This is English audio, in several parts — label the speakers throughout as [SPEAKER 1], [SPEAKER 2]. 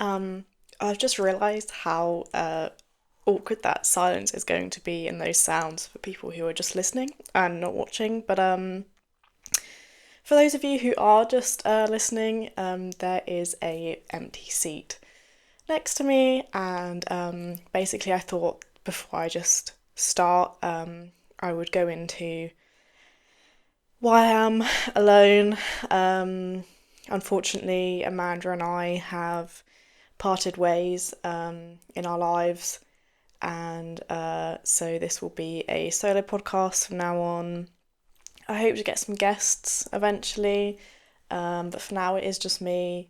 [SPEAKER 1] Um, I've just realised how awkward that silence is going to be in those sounds for people who are just listening and not watching. But for those of you who are just listening, there is a empty seat next to me, and basically I thought before I just start, I would go into why I am alone. Um, Unfortunately, Amanda and I have parted ways in our lives, and so this will be a solo podcast from now on. I hope to get some guests eventually, but for now it is just me.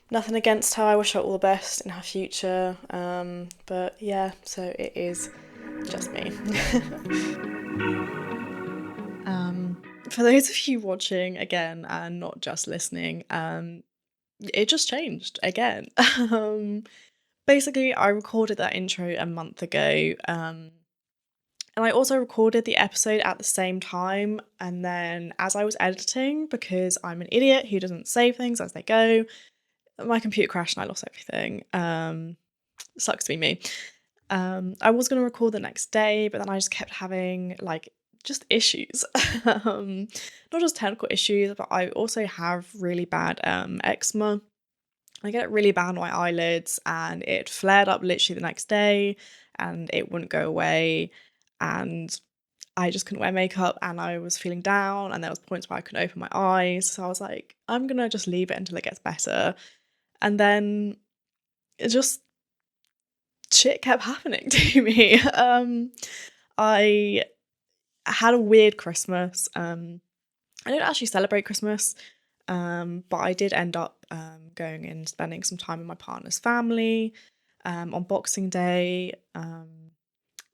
[SPEAKER 1] Nothing against her, I wish her all the best in her future, but yeah, so it is just me. um, for those of you watching again and not just listening, it just changed again. um, Basically, I recorded that intro a month ago, and I also recorded the episode at the same time. And then, as I was editing, because I'm an idiot who doesn't save things as they go, my computer crashed and I lost everything. Sucks to be me. I was going to record the next day, but then I just kept having just issues. Not just technical issues, but I also have really bad eczema. I get it really bad on my eyelids, and it flared up literally the next day and it wouldn't go away. And I just couldn't wear makeup and I was feeling down, and there was points where I couldn't open my eyes. So I was like, I'm gonna just leave it until it gets better. And then it just shit kept happening to me. I had a weird Christmas. I didn't actually celebrate Christmas, but I did end up going and spending some time with my partner's family on Boxing Day.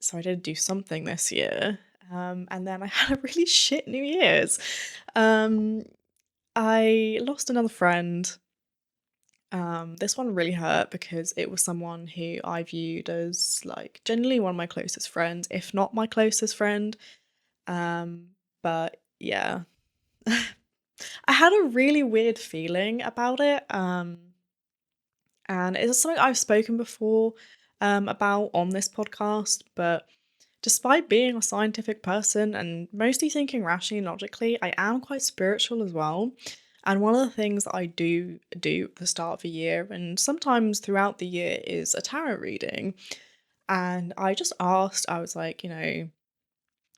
[SPEAKER 1] So I did do something this year. And then I had a really shit New Year's. I lost another friend. This one really hurt because it was someone who I viewed as generally one of my closest friends, if not my closest friend. But yeah, I had a really weird feeling about it. And it's something I've spoken before about on this podcast, but despite being a scientific person and mostly thinking rationally and logically, I am quite spiritual as well. And one of the things that I do at the start of the year and sometimes throughout the year is a tarot reading. And I just asked, I was like,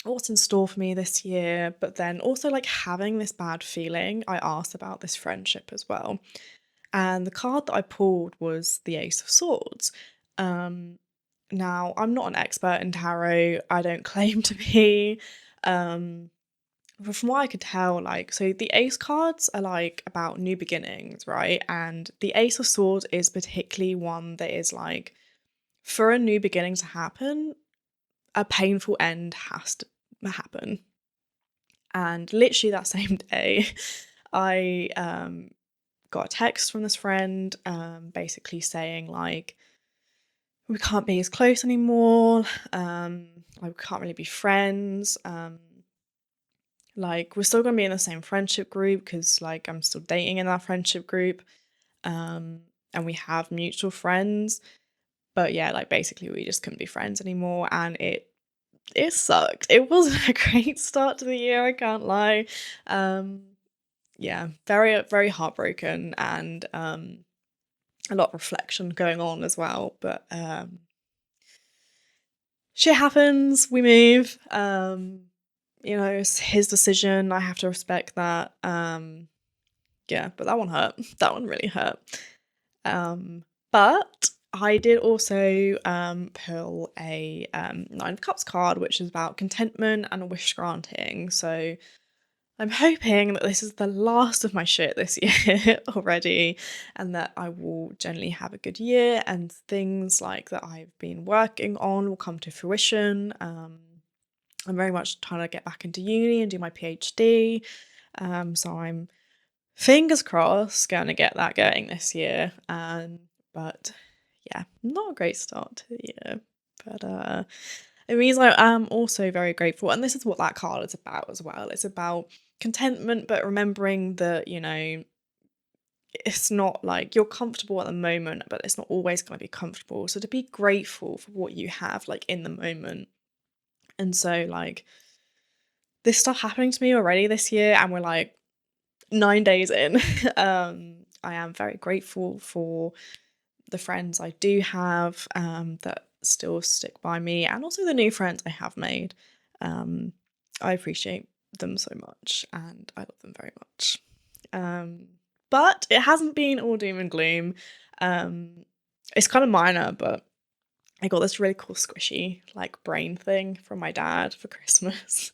[SPEAKER 1] what's in store for me this year? But then also having this bad feeling, I asked about this friendship as well. And the card that I pulled was the Ace of Swords. Um, Now, I'm not an expert in tarot, I don't claim to be. Um, but from what I could tell, so the Ace cards are about new beginnings, right? And the Ace of Swords is particularly one that is for a new beginning to happen, a painful end has to happen. And literally that same day, I got a text from this friend basically saying we can't be as close anymore, we can't really be friends, we're still gonna be in the same friendship group because I'm still dating in that friendship group, and we have mutual friends, but yeah, basically we just couldn't be friends anymore, and it sucked. It wasn't a great start to the year, I can't lie. Yeah, very, very heartbroken, and a lot of reflection going on as well. But shit happens, we move. It's his decision. I have to respect that. Yeah, but that one hurt. That one really hurt. But I did also pull a Nine of Cups card, which is about contentment and wish granting. So I'm hoping that this is the last of my shit this year already, and that I will generally have a good year and things that I've been working on will come to fruition. I'm very much trying to get back into uni and do my PhD. So I'm fingers crossed going to get that going this year. But yeah, not a great start to the year. But it means I am also very grateful, and this is what that card is about as well. It's about contentment, but remembering that it's not like you're comfortable at the moment, but it's not always going to be comfortable. So to be grateful for what you have, like, in the moment. And so, like, this stuff happening to me already this year, and we're like 9 days in. I am very grateful for the friends I do have, that still stick by me, and also the new friends I have made. Um, I appreciate them so much, and I love them very much. Um, but it hasn't been all doom and gloom. Um, it's kind of minor, but I got this really cool squishy, like, brain thing from my dad for Christmas.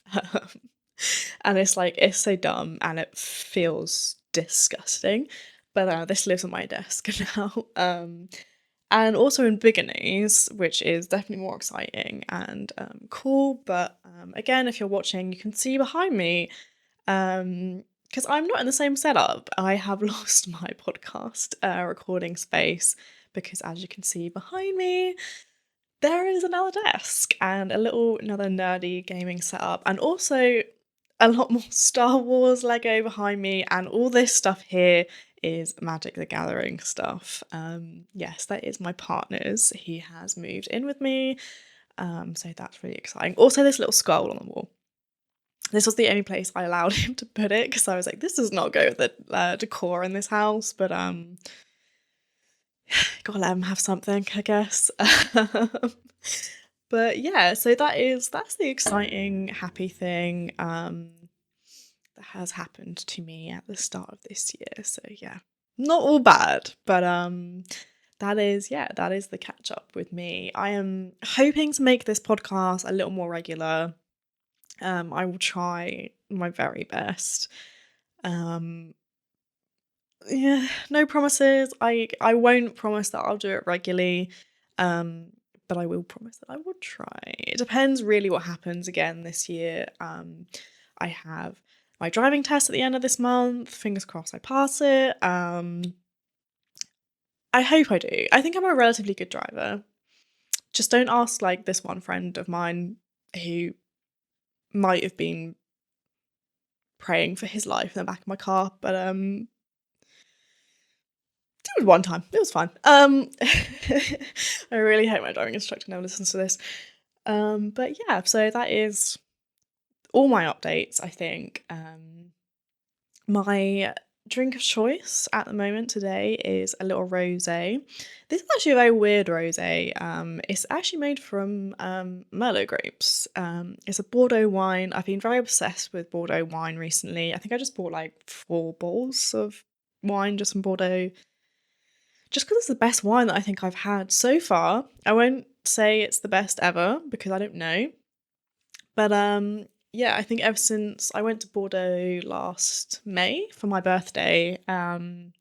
[SPEAKER 1] And it's like, it's so dumb and it feels disgusting. But this lives on my desk now. And also in bigger news, which is definitely more exciting and cool. But again, if you're watching, you can see behind me, because I'm not in the same setup. I have lost my podcast recording space because, as you can see behind me, there is another desk and another nerdy gaming setup, and also a lot more Star Wars Lego behind me, and all this stuff here is Magic the Gathering stuff. Yes, that is my partner's. He has moved in with me, so that's really exciting. Also, this little skull on the wall. This was the only place I allowed him to put it because I was like, this does not go with the decor in this house, but gotta let him have something, I guess. But yeah, so that's the exciting, happy thing that has happened to me at the start of this year. So yeah, not all bad, but that is the catch up with me. I am hoping to make this podcast a little more regular. I will try my very best. Yeah, no promises. I won't promise that I'll do it regularly. But I will promise that I will try. It depends really what happens again this year. I have my driving test at the end of this month. Fingers crossed I pass it. I hope I do. I think I'm a relatively good driver. Just don't ask, like, this one friend of mine who might have been praying for his life in the back of my car, but it was one time. It was fine. I really hope my driving instructor never listens to this. But yeah, so that is all my updates, I think. My drink of choice at the moment today is a little rosé. This is actually a very weird rosé. It's actually made from Merlot grapes. It's a Bordeaux wine. I've been very obsessed with Bordeaux wine recently. I think I just bought like 4 bottles of wine just from Bordeaux, just because it's the best wine that I think I've had so far. I won't say it's the best ever because I don't know. But yeah, I think ever since I went to Bordeaux last May for my birthday, and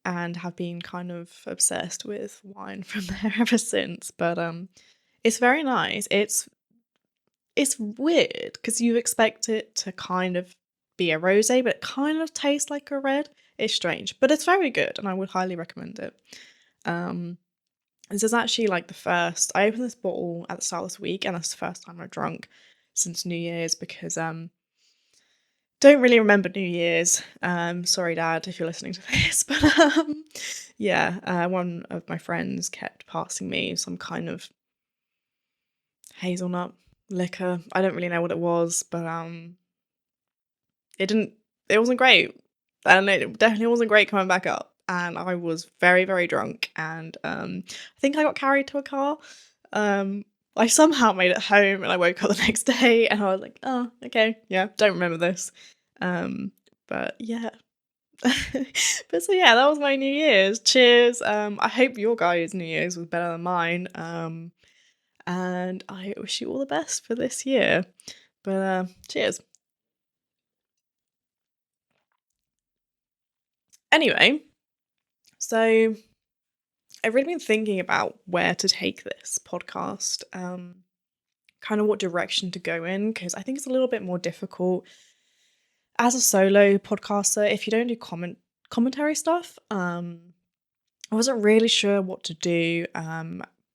[SPEAKER 1] have been kind of obsessed with wine from there ever since. But it's very nice. It's weird because you expect it to kind of be a rosé, but it kind of tastes like a red. It's strange, but it's very good, and I would highly recommend it. This is actually like the first. I opened this bottle at the start of this week, and it's the first time I've drunk since New Year's because don't really remember New Year's. Sorry, Dad, if you're listening to this, but yeah, one of my friends kept passing me some kind of hazelnut liquor. I don't really know what it was, but it didn't. It wasn't great, and it definitely wasn't great coming back up. And I was very, very drunk, and I think I got carried to a car. I somehow made it home, and I woke up the next day, and I was like, "Oh, okay, yeah, don't remember this." But yeah. But so yeah, that was my New Year's. Cheers. I hope your guys' New Year's was better than mine. And I wish you all the best for this year. But cheers. Anyway, so I've really been thinking about where to take this podcast, kind of what direction to go in, because I think it's a little bit more difficult as a solo podcaster if you don't do commentary stuff. I wasn't really sure what to do,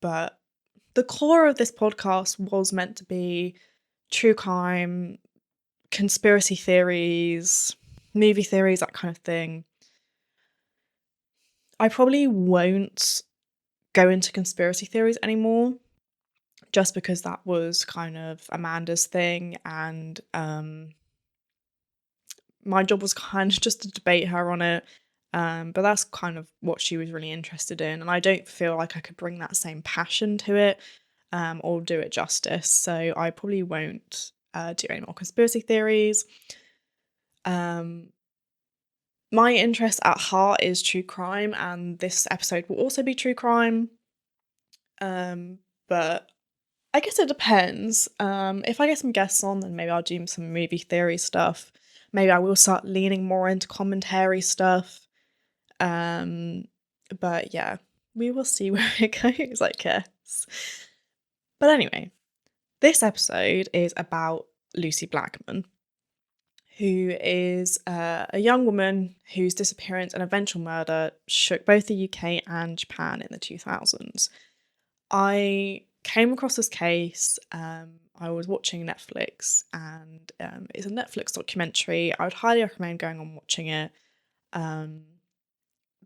[SPEAKER 1] but the core of this podcast was meant to be true crime, conspiracy theories, movie theories, that kind of thing. I probably won't go into conspiracy theories anymore, just because that was kind of Amanda's thing, and my job was kind of just to debate her on it. But that's kind of what she was really interested in, and I don't feel like I could bring that same passion to it, or do it justice. So I probably won't do any more conspiracy theories. Um, my interest at heart is true crime, and this episode will also be true crime. But I guess it depends. If I get some guests on, then maybe I'll do some movie theory stuff. Maybe I will start leaning more into commentary stuff. Um, but yeah, we will see where it goes, I guess. But anyway, this episode is about Lucie Blackman, who is a young woman whose disappearance and eventual murder shook both the UK and Japan in the 2000s. I came across this case. I was watching Netflix, and it's a Netflix documentary. I would highly recommend going and watching it.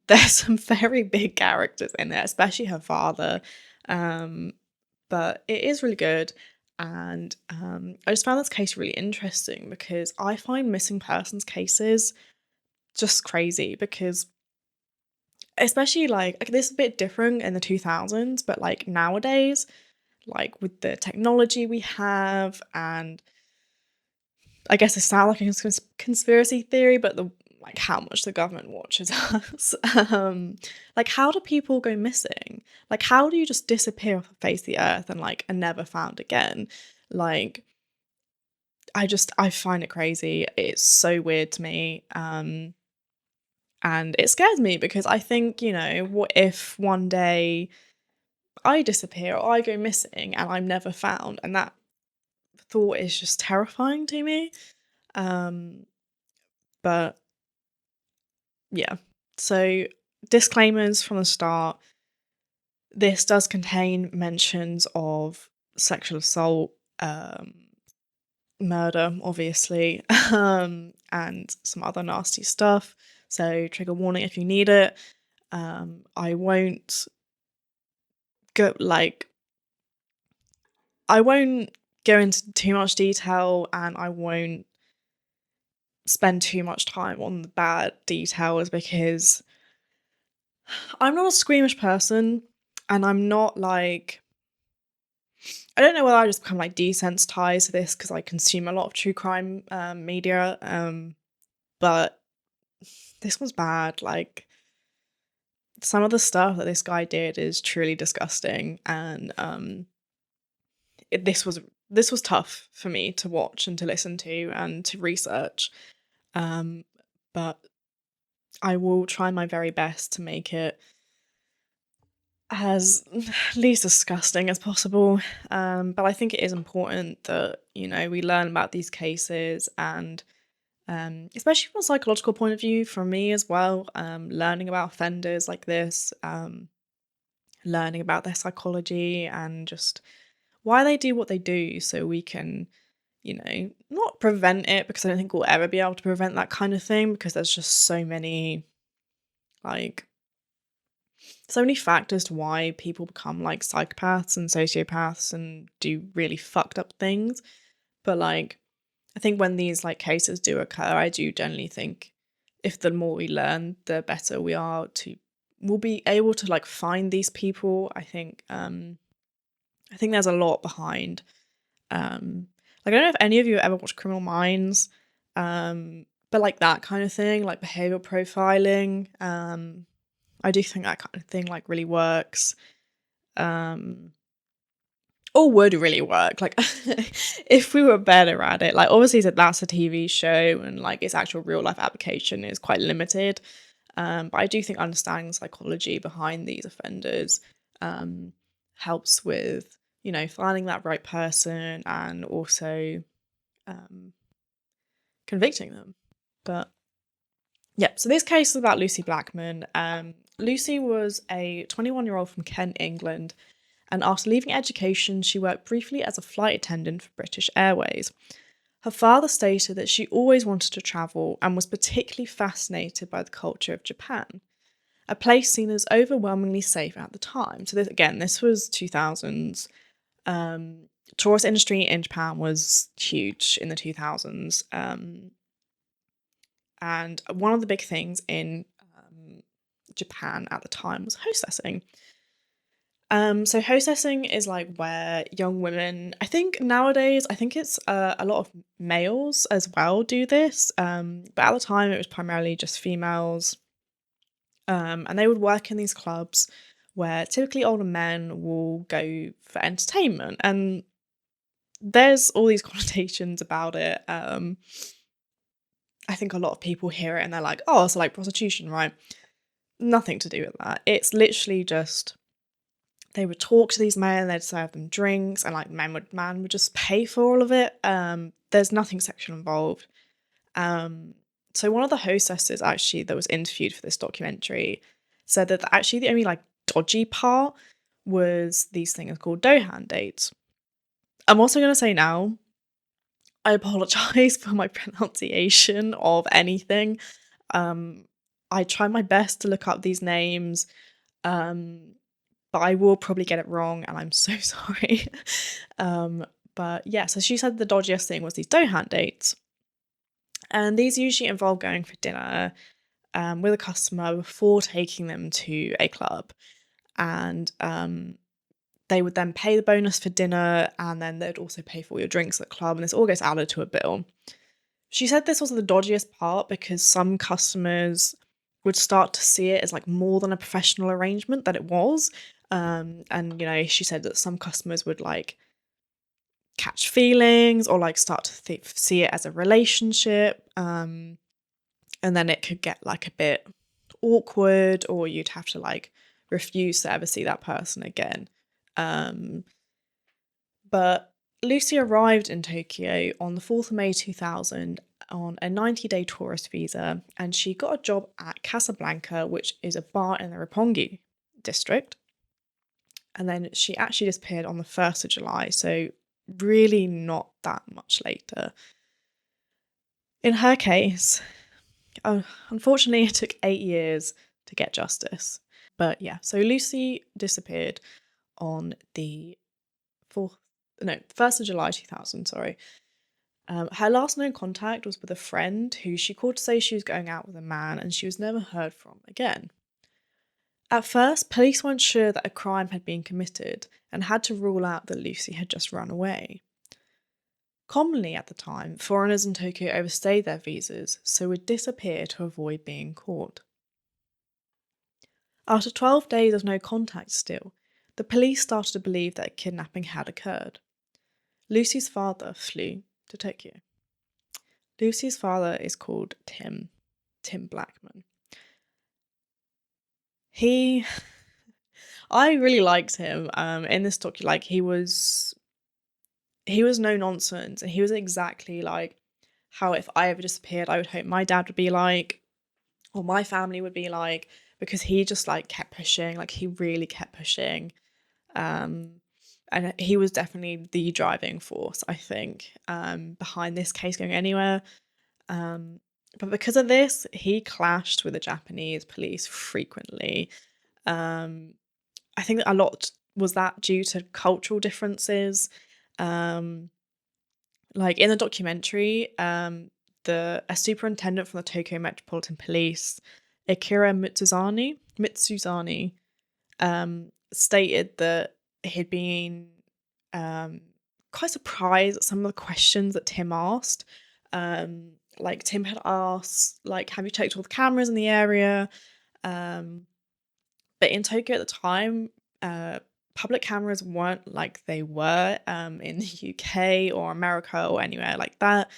[SPEAKER 1] There's some very big characters in it, especially her father. But it is really good. And I just found this case really interesting because I find missing persons cases just crazy, because especially like this is a bit different in the 2000s, but like nowadays, like with the technology we have, and I guess it sounds like a conspiracy theory, but the like how much the government watches us. Like, how do people go missing? Like, how do you just disappear off the face of the earth and like are never found again? Like, I find it crazy. It's so weird to me. And it scares me because I think, what if one day I disappear or I go missing and I'm never found? And that thought is just terrifying to me. But yeah. So, disclaimers from the start. This does contain mentions of sexual assault, murder, obviously, and some other nasty stuff. So, trigger warning if you need it. I won't go I won't go into too much detail, and I won't spend too much time on the bad details because I'm not a squeamish person, and I'm not like, I don't know whether I just become like desensitized to this because I consume a lot of true crime media, but this was bad. Like, some of the stuff that this guy did is truly disgusting, and this was tough for me to watch and to listen to and to research. But I will try my very best to make it as least disgusting as possible. But I think it is important that, we learn about these cases, and especially from a psychological point of view, for me as well, learning about offenders like this, learning about their psychology and just why they do what they do, so we can, not prevent it, because I don't think we'll ever be able to prevent that kind of thing, because there's just like, so many factors to why people become like psychopaths and sociopaths and do really fucked up things. But like, I think when these like cases do occur, I do generally think if the more we learn, the better we'll be able to like find these people. I think there's a lot behind. Like, I don't know if any of you ever watched Criminal Minds, but like that kind of thing, like behavioral profiling. I do think that kind of thing like really works. Or would really work. Like, if we were better at it. Like, obviously that's a TV show, and like its actual real life application is quite limited. But I do think understanding the psychology behind these offenders helps with, finding that right person and also convicting them. But yeah, so this case is about Lucie Blackman. Lucie was a 21-year-old from Kent, England, and after leaving education, she worked briefly as a flight attendant for British Airways. Her father stated that she always wanted to travel and was particularly fascinated by the culture of Japan. a place seen as overwhelmingly safe at the time. So this was 2000s. Tourist industry in Japan was huge in the 2000s. And one of the big things in Japan at the time was hostessing. So hostessing is like where young women, I think nowadays, I think it's a lot of males as well do this. But at the time it was primarily just females. And they would work in these clubs where typically older men will go for entertainment. And there's all these connotations about it. I think a lot of people hear it and they're like, oh, it's like prostitution, right? Nothing to do with that. It's literally just they would talk to these men, they'd serve them drinks, and like man would just pay for all of it. There's nothing sexual involved. So one of the hostesses actually that was interviewed for this documentary said that actually the only like dodgy part was these things called dohan dates. I'm also going to say now, I apologize for my pronunciation of anything. I try my best to look up these names, but I will probably get it wrong, and I'm so sorry. But yeah, so she said the dodgiest thing was these dohan dates. And these usually involve going for dinner with a customer before taking them to a club. And they would then pay the bonus for dinner, and then they'd also pay for all your drinks at the club, and this all gets added to a bill. She said this was the dodgiest part because some customers would start to see it as like more than a professional arrangement that it was. And you know, she said that some customers would like catch feelings or like start to see it as a relationship. And then it could get like a bit awkward, or you'd have to like refuse to ever see that person again. But Lucy arrived in Tokyo on the 4th of May 2000 on a 90-day tourist visa, and she got a job at Casablanca, which is a bar in the Roppongi district. And then she actually disappeared on the 1st of July, so really not that much later. In her case, unfortunately, it took 8 years to get justice. But yeah, so Lucy disappeared on the 1st of July 2000, sorry. Her last known contact was with a friend who she called to say she was going out with a man, and she was never heard from again. At first, police weren't sure that a crime had been committed and had to rule out that Lucy had just run away. Commonly at the time, foreigners in Tokyo overstayed their visas, so would disappear to avoid being caught. After 12 days of no contact still, the police started to believe that a kidnapping had occurred. Lucy's father flew to Tokyo. Lucy's father is called Tim Blackman. I really liked him in this docu. Like he was no nonsense, and he was exactly like how if I ever disappeared, I would hope my dad would be like, or my family would be like, because he just like kept pushing, like he really kept pushing. And he was definitely the driving force, I think, behind this case going anywhere. But because of this, he clashed with the Japanese police frequently. I think a lot was that due to cultural differences. Like in the documentary, a superintendent from the Tokyo Metropolitan Police, Akira Mitsuzani, stated that he'd been quite surprised at some of the questions that Tim asked. Like Tim had asked, like, have you checked all the cameras in the area? But in Tokyo at the time, public cameras weren't like they were in the UK or America or anywhere like that.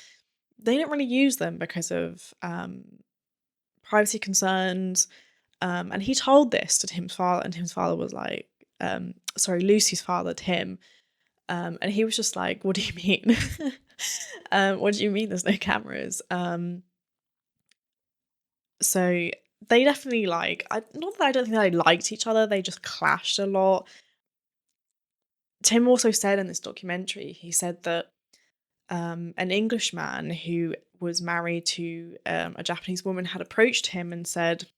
[SPEAKER 1] They didn't really use them because of privacy concerns. And he told this to Tim's father, and Tim's father was like, Lucy's father, Tim. And he was just like, what do you mean? What do you mean there's no cameras? So they definitely like, not that I don't think they liked each other, they just clashed a lot. Tim also said in this documentary, he said that an Englishman who was married to a Japanese woman had approached him and said,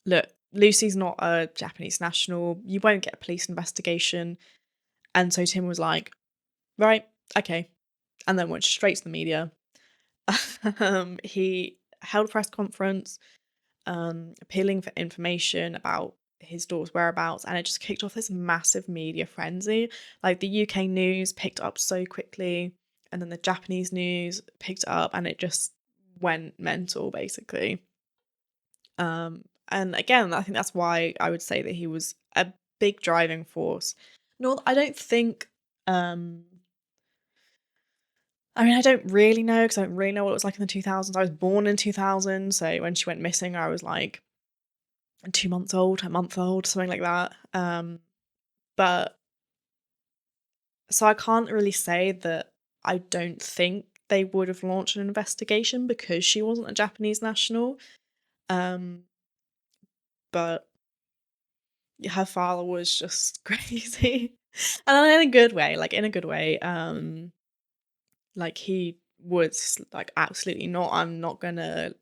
[SPEAKER 1] look, Lucy's not a Japanese national. You won't get a police investigation. And so Tim was like, right, okay. And then went straight to the media. He held a press conference, appealing for information about his daughter's whereabouts, and it just kicked off this massive media frenzy. Like, the UK news picked up so quickly, and then the Japanese news picked up, and it just went mental, basically. And again, I think that's why I would say that he was a big driving force. No, I don't think. I mean, I don't really know because I don't really know what it was like in the 2000s. I was born in 2000, so when she went missing, I was like 2 months old, a month old, something like that. But so I can't really say that I don't think they would have launched an investigation because she wasn't a Japanese national. Um, but her father was just crazy. And in a good way, like in a good way. Like he was like, absolutely not. I'm not gonna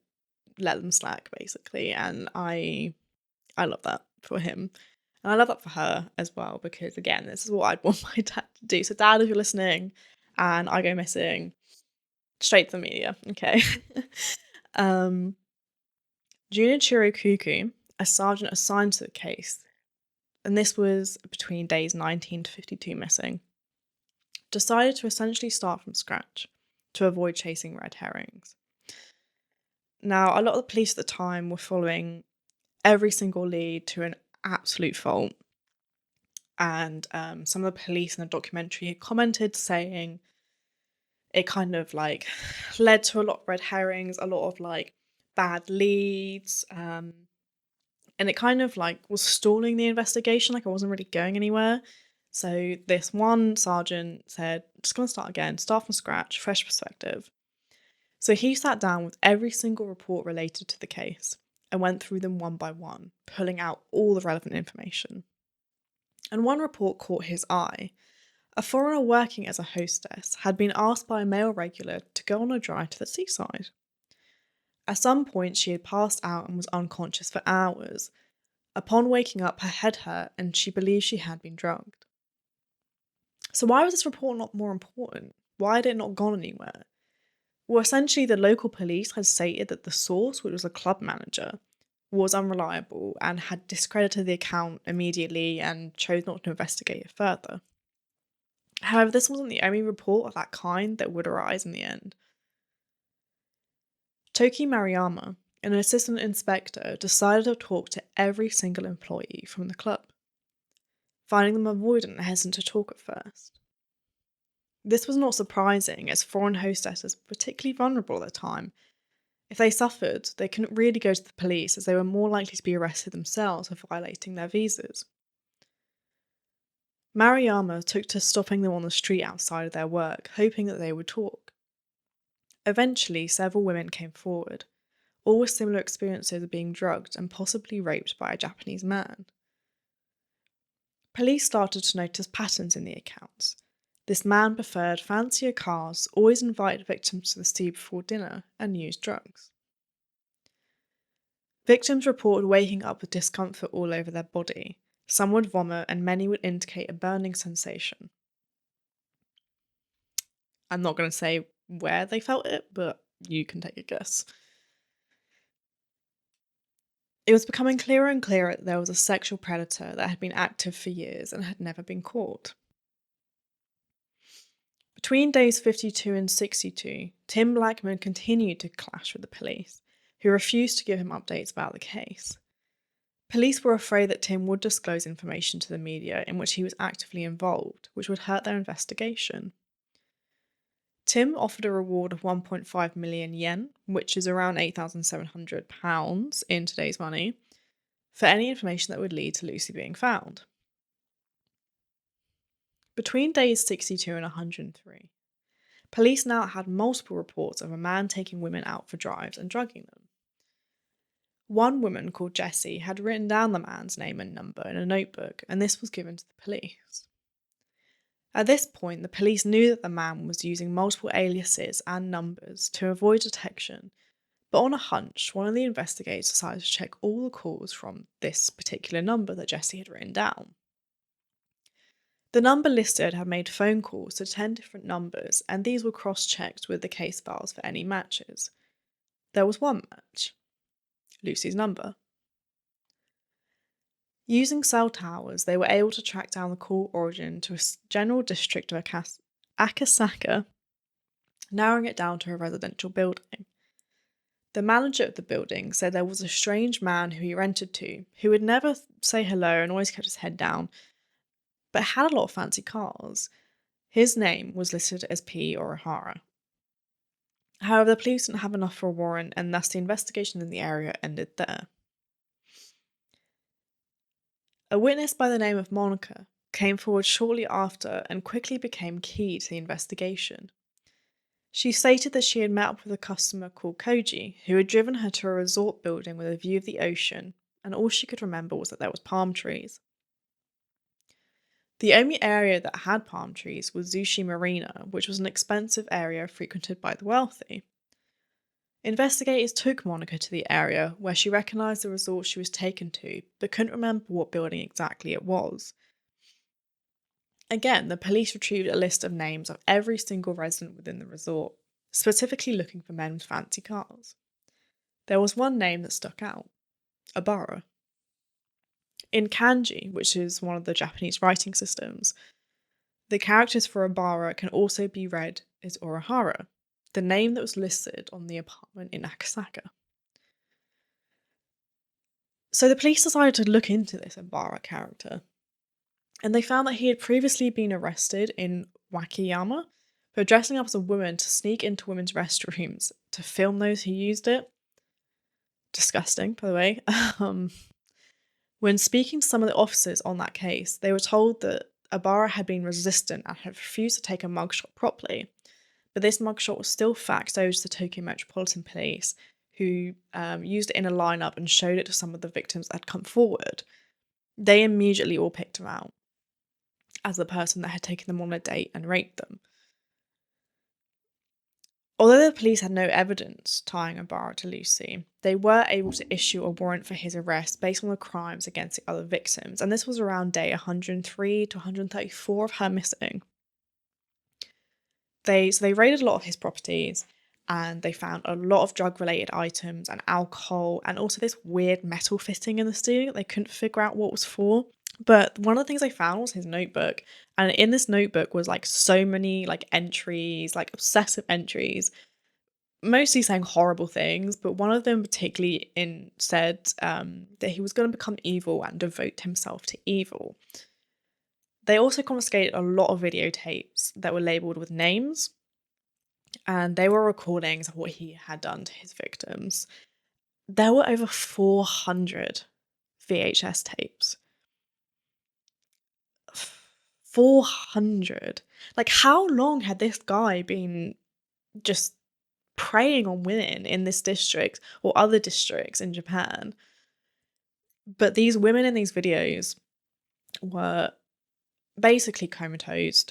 [SPEAKER 1] let them slack, basically. And I love that for him. And I love that for her as well, because again, this is what I'd want my dad to do. So dad, if you're listening and I go missing, straight to the media, okay? um Junichiro Kuku, a sergeant assigned to the case, and this was between days 19 to 52 missing, decided to essentially start from scratch to avoid chasing red herrings. Now, a lot of the police at the time were following every single lead to an absolute fault. And some of the police in the documentary had commented saying it kind of like led to a lot of red herrings, a lot of like bad leads, and it kind of like was stalling the investigation, like it wasn't really going anywhere. So this one sergeant said, just gonna start again, start from scratch, fresh perspective. So he sat down with every single report related to the case and went through them one by one, pulling out all the relevant information. And one report caught his eye. A foreigner working as a hostess had been asked by a male regular to go on a drive to the seaside. At some point, she had passed out and was unconscious for hours. Upon waking up, her head hurt and she believed she had been drugged. So why was this report not more important? Why had it not gone anywhere? Well, essentially, the local police had stated that the source, which was a club manager, was unreliable and had discredited the account immediately and chose not to investigate it further. However, this wasn't the only report of that kind that would arise in the end. Toki Mariyama, an assistant inspector, decided to talk to every single employee from the club, finding them avoidant and hesitant to talk at first. This was not surprising, as foreign hostesses were particularly vulnerable at the time. If they suffered, they couldn't really go to the police, as they were more likely to be arrested themselves for violating their visas. Mariyama took to stopping them on the street outside of their work, hoping that they would talk. Eventually, several women came forward, all with similar experiences of being drugged and possibly raped by a Japanese man. Police started to notice patterns in the accounts. This man preferred fancier cars, always invited victims to the sea before dinner, and used drugs. Victims reported waking up with discomfort all over their body. Some would vomit, and many would indicate a burning sensation. I'm not going to say where they felt it, but you can take a guess. It was becoming clearer and clearer that there was a sexual predator that had been active for years and had never been caught. Between days 52 and 62, Tim Blackman continued to clash with the police, who refused to give him updates about the case. Police were afraid that Tim would disclose information to the media in which he was actively involved, which would hurt their investigation. Tim offered a reward of 1.5 million yen, which is around £8,700 in today's money, for any information that would lead to Lucy being found. Between days 62 and 103, police now had multiple reports of a man taking women out for drives and drugging them. One woman called Jessie had written down the man's name and number in a notebook, and this was given to the police. At this point, the police knew that the man was using multiple aliases and numbers to avoid detection, But on a hunch, one of the investigators decided to check all the calls from this particular number that Jesse had written down. The number listed had made phone calls to 10 different numbers, and these were cross-checked with the case files for any matches. There was one match: Lucie's number. Using cell towers, they were able to track down the call origin to a general district of Akasaka, narrowing it down to a residential building. The manager of the building said there was a strange man who he rented to, who would never say hello and always kept his head down, but had a lot of fancy cars. His name was listed as P. Orihara. However, the police didn't have enough for a warrant, and thus the investigation in the area ended there. A witness by the name of Monica came forward shortly after and quickly became key to the investigation. She stated that she had met up with a customer called Koji, who had driven her to a resort building with a view of the ocean, and all she could remember was that there was palm trees. The only area that had palm trees was Zushi Marina, which was an expensive area frequented by the wealthy. Investigators took Monica to the area, where she recognised the resort she was taken to, but couldn't remember what building exactly it was. Again, the police retrieved a list of names of every single resident within the resort, specifically looking for men with fancy cars. There was one name that stuck out: Abara. In kanji, which is one of the Japanese writing systems, the characters for Abara can also be read as Orihara, the name that was listed on the apartment in Akasaka. So the police decided to look into this Abara character, and they found that he had previously been arrested in Wakayama for dressing up as a woman to sneak into women's restrooms to film those who used it. Disgusting, by the way. When speaking to some of the officers on that case, they were told that Abara had been resistant and had refused to take a mugshot properly, but this mugshot was still faxed over to the Tokyo Metropolitan Police, who used it in a lineup and showed it to some of the victims that had come forward. They immediately all picked him out as the person that had taken them on a date and raped them. Although the police had no evidence tying Abara to Lucie, they were able to issue a warrant for his arrest based on the crimes against the other victims, and this was around day 103 to 134 of her missing. They raided a lot of his properties, and they found a lot of drug-related items and alcohol, and also this weird metal fitting in the ceiling that they couldn't figure out what was for. But one of the things they found was his notebook, and in this notebook was like so many like entries, like obsessive entries, mostly saying horrible things, but one of them particularly said that he was going to become evil and devote himself to evil. They also confiscated a lot of videotapes that were labelled with names, and they were recordings of what he had done to his victims. There were over 400 VHS tapes. 400. Like, how long had this guy been just preying on women in this district or other districts in Japan? But these women in these videos were basically comatose,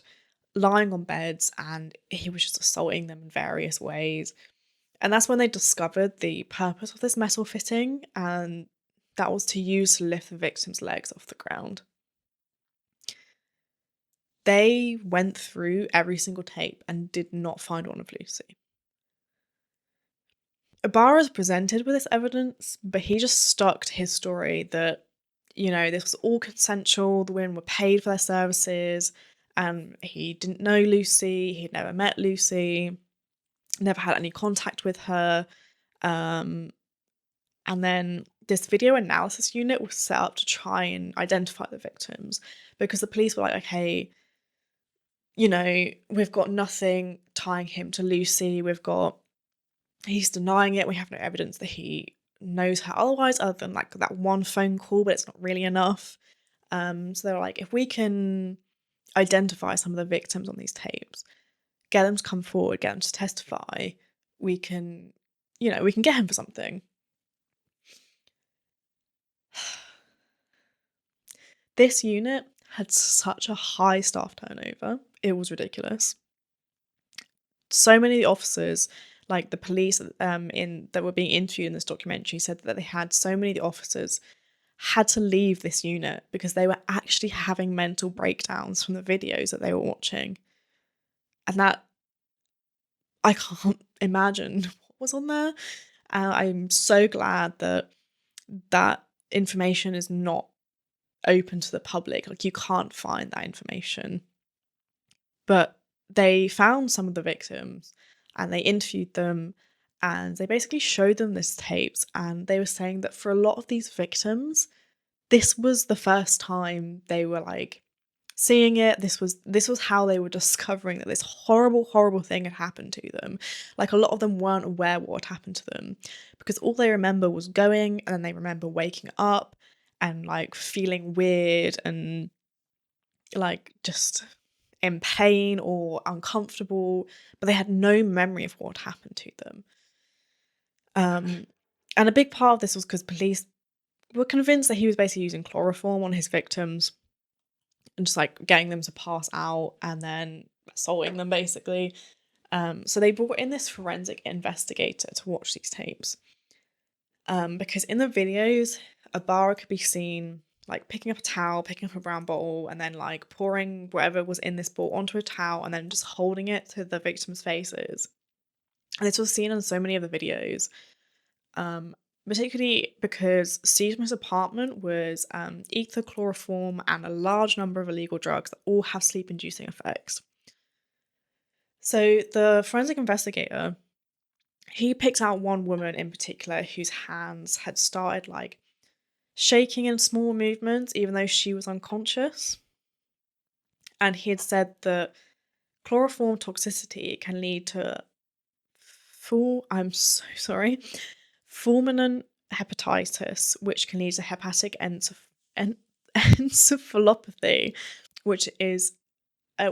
[SPEAKER 1] lying on beds, and he was just assaulting them in various ways. And that's when they discovered the purpose of this metal fitting, and that was to use to lift the victim's legs off the ground. They went through every single tape and did not find one of Lucie. Abara is presented with this evidence, but he just stuck to his story that, this was all consensual, the women were paid for their services, and he didn't know Lucie, he'd never met Lucie, never had any contact with her. And then this video analysis unit was set up to try and identify the victims, because the police were like, okay, we've got nothing tying him to Lucie, he's denying it, we have no evidence that he knows her otherwise, other than like that one phone call, but it's not really enough. So they were like, if we can identify some of the victims on these tapes, get them to come forward, get them to testify, we can get him for something. This unit had such a high staff turnover, it was ridiculous. So many of the officers like the police in that were being interviewed in this documentary said that they had so many of the officers had to leave this unit because they were actually having mental breakdowns from the videos that they were watching. And that, I can't imagine what was on there. I'm so glad that that information is not open to the public. Like, you can't find that information. But they found some of the victims and they interviewed them, and they basically showed them this tapes, and they were saying that for a lot of these victims, this was the first time they were like seeing it. This was how they were discovering that this horrible thing had happened to them. Like, a lot of them weren't aware what had happened to them because all they remember was going, and then they remember waking up and like feeling weird and like just in pain or uncomfortable, but they had no memory of what happened to them. And a big part of this was because police were convinced that he was basically using chloroform on his victims and just like getting them to pass out and then assaulting them basically. So they brought in this forensic investigator to watch these tapes. Because in the videos, Ibarra could be seen like picking up a towel, picking up a brown bottle, and then like pouring whatever was in this bowl onto a towel and then just holding it to the victims' faces. And this was seen in so many of the videos, particularly because Seisma's apartment was ether, chloroform, and a large number of illegal drugs that all have sleep-inducing effects. So the forensic investigator, he picked out one woman in particular whose hands had started like shaking in small movements even though she was unconscious. And he had said that chloroform toxicity can lead to fulminant hepatitis, which can lead to hepatic encephalopathy, which is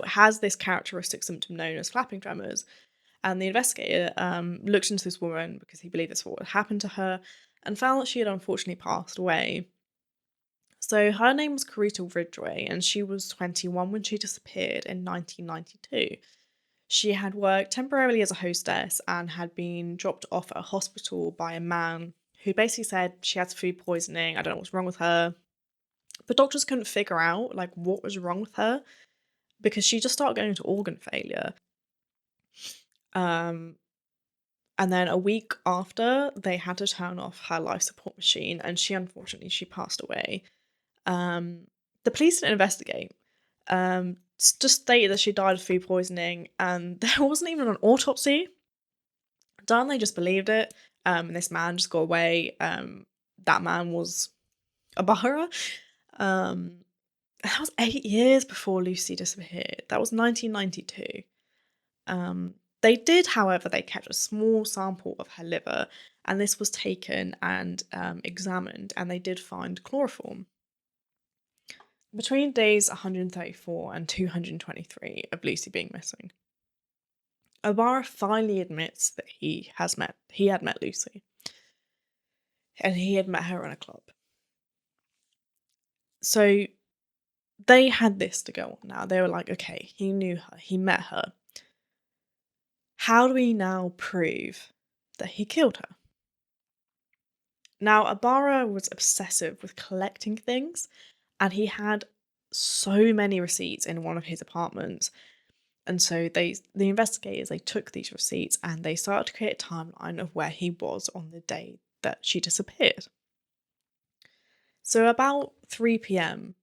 [SPEAKER 1] has this characteristic symptom known as flapping tremors. And the investigator looked into this woman because he believed this was what had happened to her and found that she had unfortunately passed away. So her name was Carita Ridgway, and she was 21 when she disappeared in 1992. She had worked temporarily as a hostess and had been dropped off at a hospital by a man who basically said she had food poisoning. I don't know what's wrong with her. But doctors couldn't figure out like what was wrong with her because she just started going into organ failure. And then a week after, they had to turn off her life support machine, and unfortunately she passed away. The police didn't investigate. Just stated that she died of food poisoning, and there wasn't even an autopsy done. They just believed it. And this man just got away. That man was Ibarra. That was 8 years before Lucie disappeared. That was 1992. They did, however, they kept a small sample of her liver, and this was taken and examined, and they did find chloroform. Between days 134 and 223 of Lucie being missing, Ibarra finally admits that he had met Lucie, and he had met her in a club. So they had this to go on now. They were like, okay, he knew her, he met her. How do we now prove that he killed her? Now, Ibarra was obsessive with collecting things, and he had so many receipts in one of his apartments. And so the investigators, they took these receipts and they started to create a timeline of where he was on the day that she disappeared. So about 3 p.m,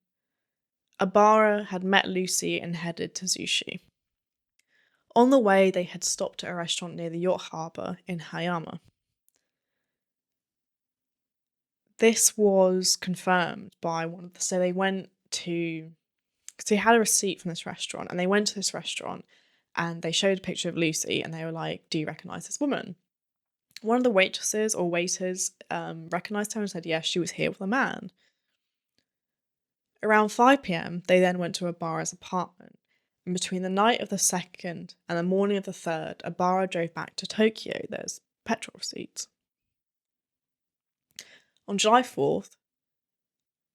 [SPEAKER 1] Ibarra had met Lucie and headed to Zushi. On the way, they had stopped at a restaurant near the yacht harbour in Hayama. This was confirmed by so they went to, because they had a receipt from this restaurant, and they went to this restaurant and they showed a picture of Lucie and they were like, do you recognise this woman? One of the waitresses or waiters recognised her and said, yes, she was here with a man. Around 5 p.m, they then went to Ibarra's apartment. And between the night of the 2nd and the morning of the 3rd, Ibarra drove back to Tokyo. There's petrol receipts. On July 4th,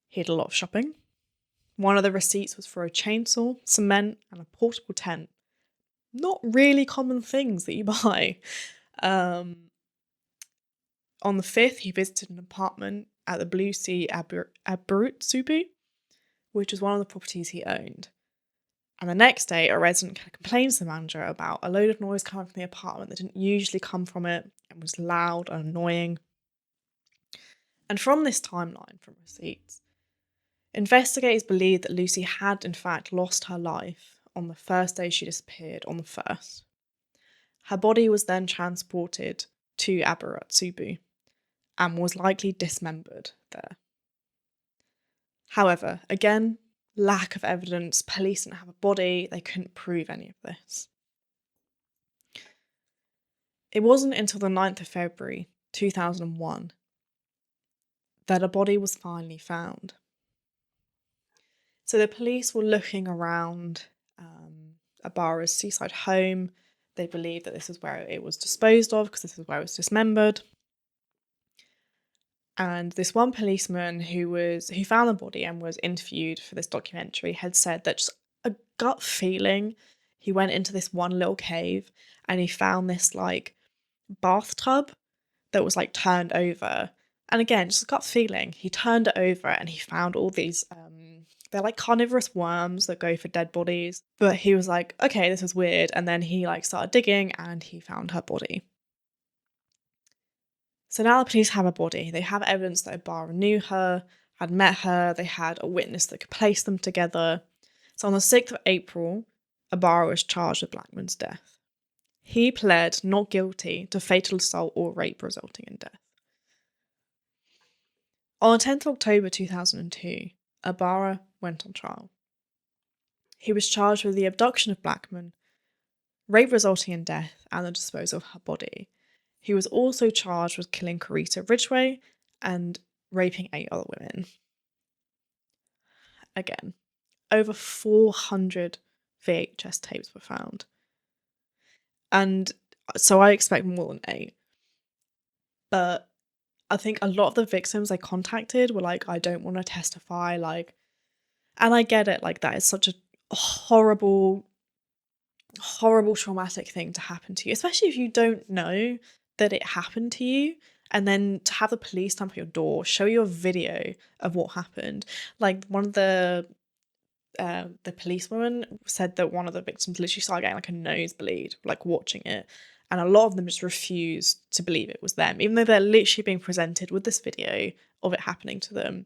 [SPEAKER 1] he had a lot of shopping. One of the receipts was for a chainsaw, cement, and a portable tent. Not really common things that you buy. Um, on the 5th, he visited an apartment at the Blue Sea Abruzzo, which was one of the properties he owned. And the next day, a resident complained to the manager about a load of noise coming from the apartment that didn't usually come from it and was loud and annoying. And from this timeline, from receipts, investigators believe that Lucie had in fact lost her life on the first day she disappeared, on the 1st. Her body was then transported to Abruzzo and was likely dismembered there. However, again, lack of evidence, police didn't have a body, they couldn't prove any of this. It wasn't until the 9th of February 2001 that a body was finally found. So the police were looking around Ibarra's seaside home. They believed that this is where it was disposed of because this is where it was dismembered. And this one policeman who found the body and was interviewed for this documentary had said that just a gut feeling, he went into this one little cave and he found this like bathtub that was like turned over. And again, just a gut feeling, he turned it over and he found all these they're like carnivorous worms that go for dead bodies. But he was like, okay, this is weird. And then he like started digging and he found her body. So now the police have a body. They have evidence that Ibarra knew her, had met her. They had a witness that could place them together. So on the 6th of April, Ibarra was charged with Blackman's death. He pled not guilty to fatal assault or rape resulting in death. On the 10th of October 2002, Ibarra went on trial. He was charged with the abduction of Blackman, rape resulting in death, and the disposal of her body. He was also charged with killing Carita Ridgway and raping 8 other women. Again, over 400 VHS tapes were found. And so I expect more than 8. But I think a lot of the victims I contacted were like, I don't want to testify, like, and I get it, like, that is such a horrible, horrible, traumatic thing to happen to you, especially if you don't know that it happened to you, and then to have the police stamp at your door, show you a video of what happened. Like, one of the policewoman said that one of the victims literally started getting like a nosebleed, like watching it, and a lot of them just refused to believe it was them, even though they're literally being presented with this video of it happening to them.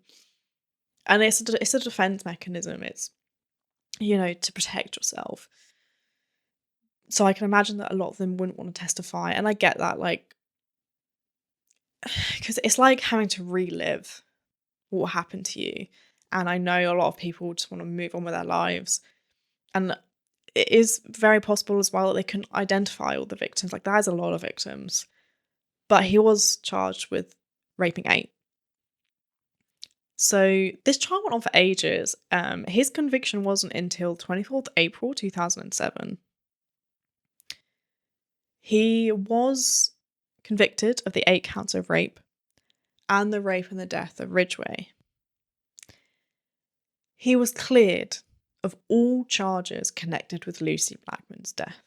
[SPEAKER 1] And it's a defense mechanism. It's, you know, to protect yourself. So I can imagine that a lot of them wouldn't want to testify, and I get that, like, because it's like having to relive what happened to you. And I know a lot of people just want to move on with their lives, and it is very possible as well that they couldn't identify all the victims. Like, that is a lot of victims. But he was charged with raping 8. So this trial went on for ages. His conviction wasn't until 24th April 2007. He was convicted of the 8 counts of rape and the rape and the death of Ridgway. He was cleared of all charges connected with Lucie Blackman's death.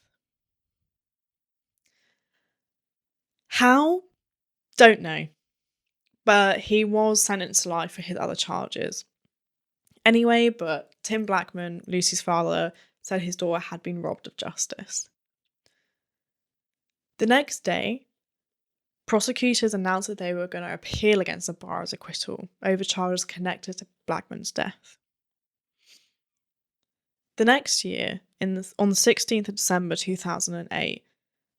[SPEAKER 1] How? Don't know. But he was sentenced to life for his other charges. Anyway, but Tim Blackman, Lucie's father, said his daughter had been robbed of justice. The next day, prosecutors announced that they were going to appeal against Ibarra's acquittal over charges connected to Blackman's death. The next year, on the 16th of December 2008,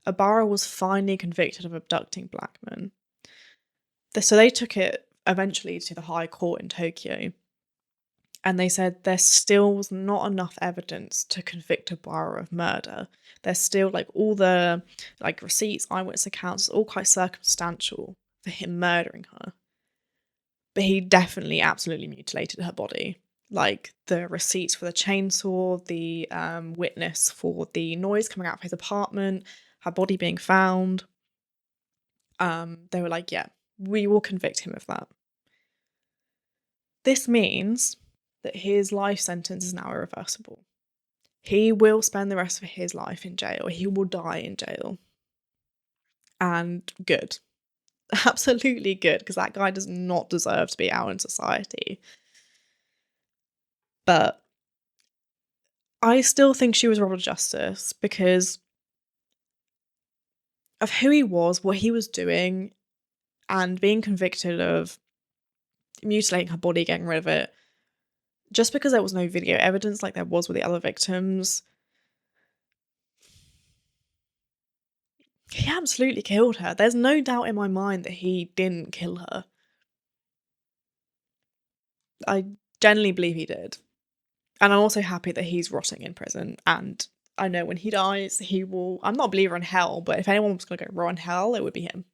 [SPEAKER 1] Ibarra was finally convicted of abducting Blackman. So they took it eventually to the High Court in Tokyo, and they said there still was not enough evidence to convict Ibarra of murder. There's still, like, all the, like, receipts, eyewitness accounts, all quite circumstantial for him murdering her. But he definitely absolutely mutilated her body. Like, the receipts for the chainsaw, the witness for the noise coming out of his apartment, her body being found. They were like, yeah, we will convict him of that. This means that his life sentence is now irreversible. He will spend the rest of his life in jail. He will die in jail. and good. Absolutely good, because that guy does not deserve to be out in society. But I still think she was robbed of justice because of who he was, what he was doing, and being convicted of mutilating her body, getting rid of it, just because there was no video evidence like there was with the other victims. He absolutely killed her. There's no doubt in my mind that he didn't kill her. I genuinely believe he did. And I'm also happy that he's rotting in prison. And I know when he dies, he will. I'm not a believer in hell, but if anyone was going to go raw in hell, it would be him.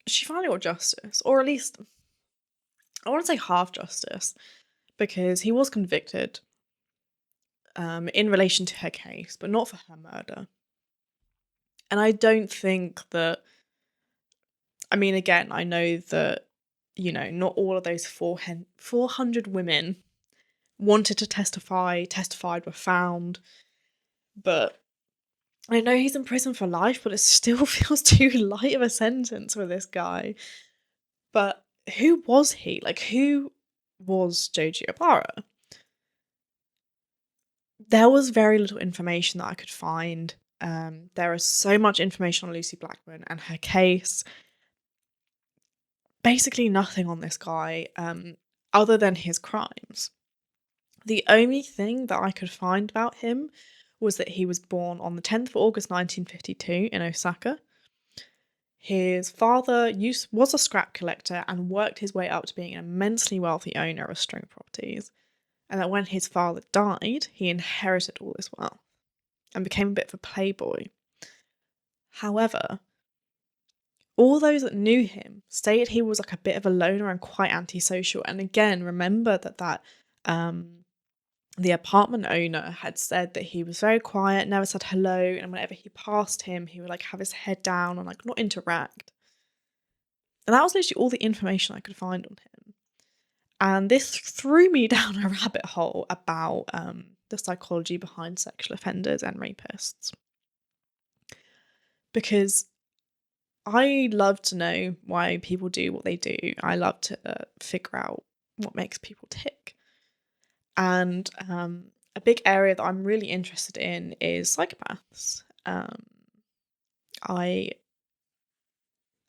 [SPEAKER 1] She finally got justice, or at least, I want to say half justice, because he was convicted in relation to her case, but not for her murder. And I don't think that. I mean, again, I know that, not all of those 400 women wanted to testify, testified, were found. But I know he's in prison for life, but it still feels too light of a sentence for this guy. But who was he? Like, who was Joji Obara? There was very little information that I could find. There is so much information on Lucie Blackman and her case. Basically nothing on this guy, other than his crimes. The only thing that I could find about him was that he was born on the 10th of August 1952 in Osaka. His father was a scrap collector and worked his way up to being an immensely wealthy owner of string properties. And that when his father died, he inherited all this wealth and became a bit of a playboy. However, all those that knew him stated he was like a bit of a loner and quite antisocial. And again, remember that the apartment owner had said that he was very quiet, never said hello, and whenever he passed him, he would like have his head down and like not interact. And that was literally all the information I could find on him. And this threw me down a rabbit hole about the psychology behind sexual offenders and rapists. Because I love to know why people do what they do. I love to figure out what makes people tick. And a big area that I'm really interested in is psychopaths.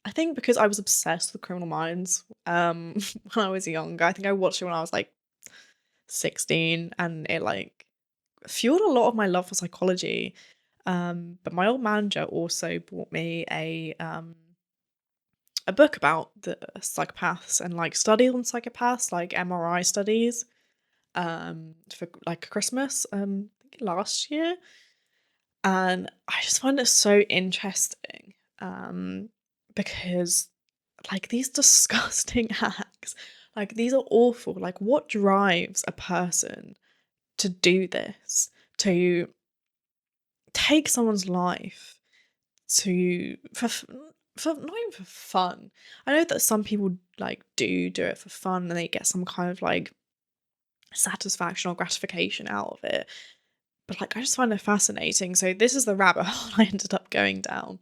[SPEAKER 1] I think because I was obsessed with Criminal Minds when I was younger. I think I watched it when I was like 16, and it like fueled a lot of my love for psychology. But my old manager also bought me a book about the psychopaths and like studies on psychopaths, like MRI studies, for like Christmas, last year. And I just find it so interesting, because like these disgusting acts, like these are awful. Like, what drives a person to do this, to take someone's life, for not even for fun. I know that some people like do it for fun and they get some kind of like satisfaction or gratification out of it. But like I just find it fascinating. So this is the rabbit hole I ended up going down.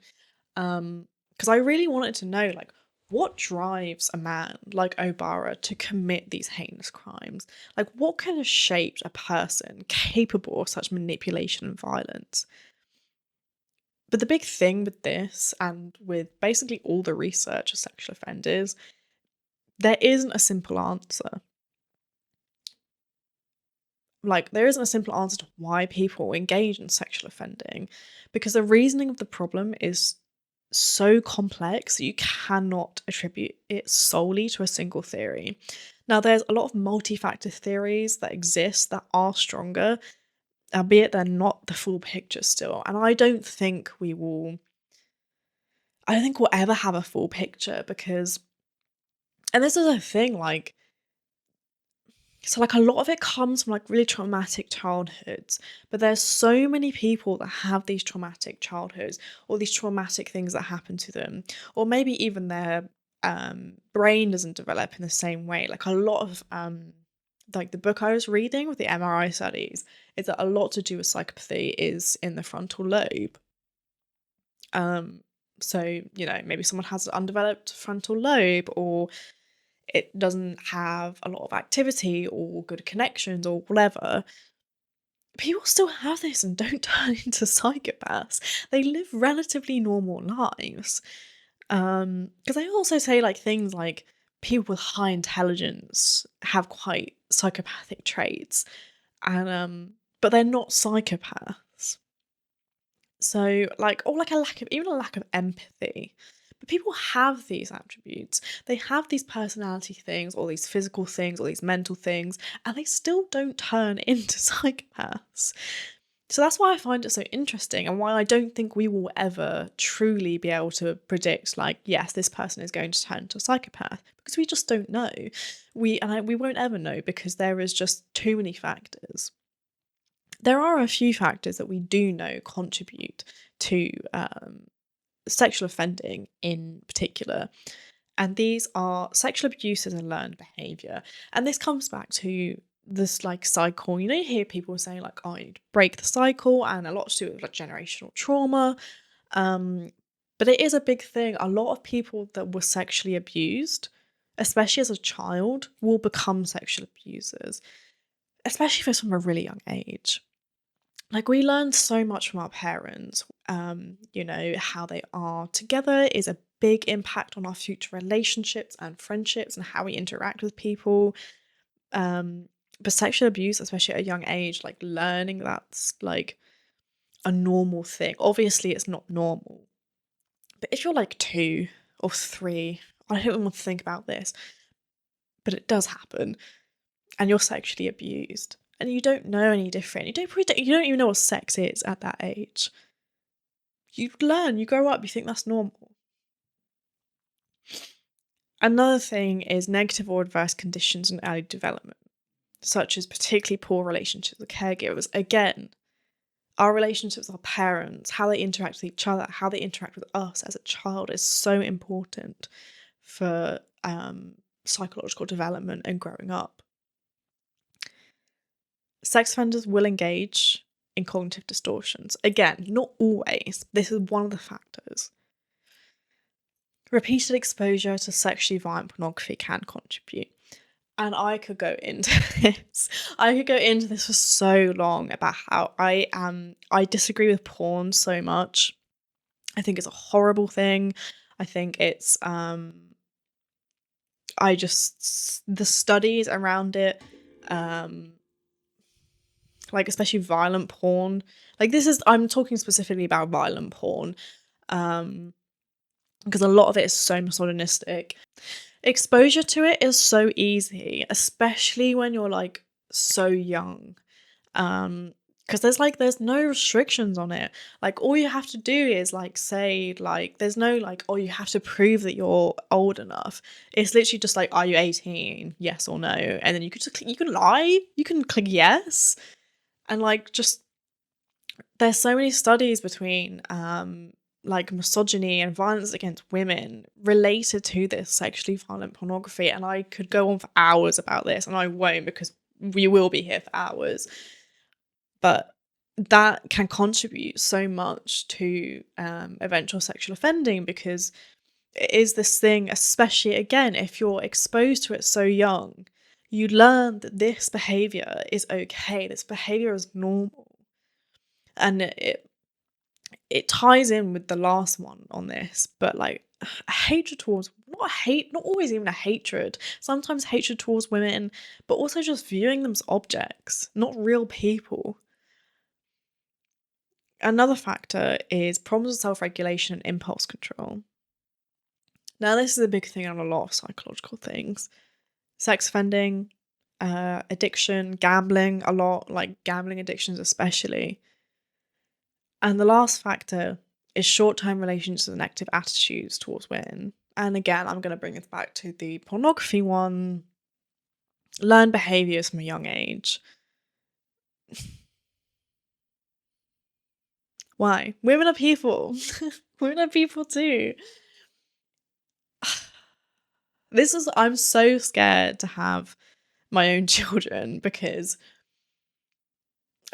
[SPEAKER 1] Because I really wanted to know like what drives a man like Obara to commit these heinous crimes? Like what kind of shaped a person capable of such manipulation and violence? But the big thing with this, and with basically all the research of sexual offenders, there isn't a simple answer. Like, there isn't a simple answer to why people engage in sexual offending, because the reasoning of the problem is so complex that you cannot attribute it solely to a single theory. Now, there's a lot of multi-factor theories that exist that are stronger, albeit they're not the full picture still. And I don't think we'll ever have a full picture because, and this is a thing, like, so like a lot of it comes from like really traumatic childhoods, but there's so many people that have these traumatic childhoods or these traumatic things that happen to them, or maybe even their brain doesn't develop in the same way. Like a lot of like the book I was reading with the MRI studies is that a lot to do with psychopathy is in the frontal lobe. So, maybe someone has an undeveloped frontal lobe, or it doesn't have a lot of activity or good connections or whatever. People still have this and don't turn into psychopaths. They live relatively normal lives. Because I also say like things like people with high intelligence have quite psychopathic traits, and but they're not psychopaths. So like, or like a lack of empathy. But people have these attributes. They have these personality things, or these physical things, or these mental things, and they still don't turn into psychopaths. So that's why I find it so interesting, and why I don't think we will ever truly be able to predict, like, yes, this person is going to turn into a psychopath, because we just don't know. We won't ever know, because there is just too many factors. There are a few factors that we do know contribute to sexual offending in particular, and these are sexual abuse as a learned behaviour. And this comes back to this like cycle. You hear people saying like, oh, you need to break the cycle, and a lot to do with like generational trauma. But it is a big thing. A lot of people that were sexually abused, especially as a child, will become sexual abusers, especially if it's from a really young age. Like, we learn so much from our parents. How they are together is a big impact on our future relationships and friendships and how we interact with people. But sexual abuse, especially at a young age, like learning that's like a normal thing. Obviously, it's not normal. But if you're like 2 or 3, I don't even want to think about this, but it does happen, and you're sexually abused, and you don't know any different. You don't even know what sex is at that age. You learn, you grow up, you think that's normal. Another thing is negative or adverse conditions in early development, such as particularly poor relationships with caregivers. Again, our relationships with our parents, how they interact with each other, how they interact with us as a child is so important for psychological development and growing up. Sex offenders will engage in cognitive distortions. Again, not always. This is one of the factors. Repeated exposure to sexually violent pornography can contribute. And I could go into this. I could go into this for so long about how I disagree with porn so much. I think it's a horrible thing. I think it's the studies around it, like especially violent porn. Like I'm talking specifically about violent porn. Because a lot of it is so misogynistic. Exposure to it is so easy, especially when you're like so young. Because there's no restrictions on it. Like, all you have to do is like say, like, there's no like, oh, you have to prove that you're old enough. It's literally just like, are you 18? Yes or no? And then you can lie, you can click yes. And like, just there's so many studies between like misogyny and violence against women related to this sexually violent pornography, and I could go on for hours about this, and I won't, because we will be here for hours. But that can contribute so much to eventual sexual offending, because it is this thing, especially again if you're exposed to it so young, you learn that this behavior is okay, this behavior is normal. And it ties in with the last one on this, but like a hatred towards, not always even a hatred, sometimes hatred towards women, but also just viewing them as objects, not real people. Another factor is problems with self-regulation and impulse control. Now, this is a big thing on a lot of psychological things. Sex offending, addiction, gambling, a lot, like gambling addictions especially. And the last factor is short-term relationships and negative attitudes towards women. And again, I'm going to bring this back to the pornography one. Learn behaviours from a young age. Why? Women are people. Women are people too. I'm so scared to have my own children, because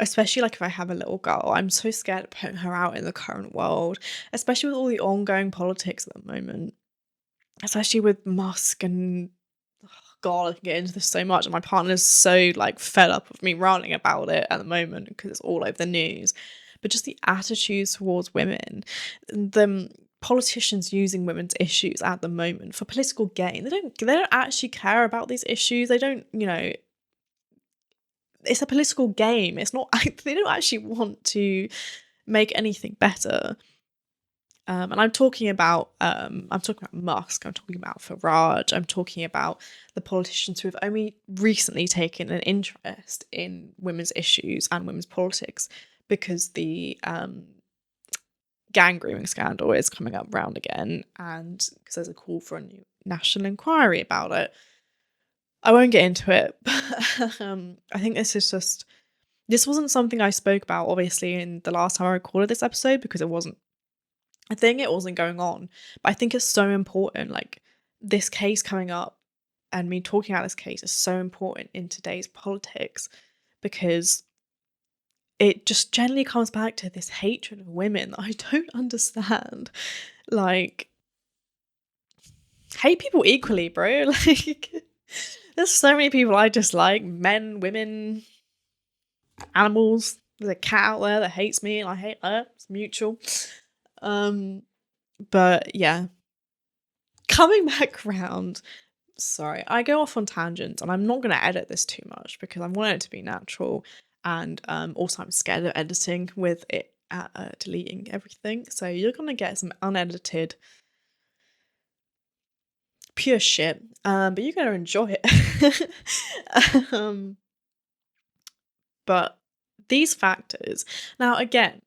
[SPEAKER 1] especially like if I have a little girl, I'm so scared of putting her out in the current world, especially with all the ongoing politics at the moment, especially with Musk and God, I can get into this so much. And my partner's so like fed up of me ranting about it at the moment because it's all over the news. But just the attitudes towards women, the politicians using women's issues at the moment for political gain. They don't actually care about these issues. They don't, it's a political game. It's not they don't actually want to make anything better. And I'm talking about Musk, I'm talking about Farage, I'm talking about the politicians who have only recently taken an interest in women's issues and women's politics because the gang grooming scandal is coming up round again, and because there's a call for a new national inquiry about it. I won't get into it, but I think this wasn't something I spoke about, obviously, in the last time I recorded this episode because it wasn't going on, but I think it's so important, like, this case coming up and me talking about this case is so important in today's politics because it just generally comes back to this hatred of women that I don't understand. Like, hate people equally, bro. Like, there's so many people I dislike, men, women, animals. There's a cat out there that hates me and I hate her. It's mutual. But yeah, coming back round, sorry, I go off on tangents and I'm not going to edit this too much because I want it to be natural, and also I'm scared of editing with it deleting everything, so you're going to get some unedited pure shit, but you're going to enjoy it. But these factors, now again,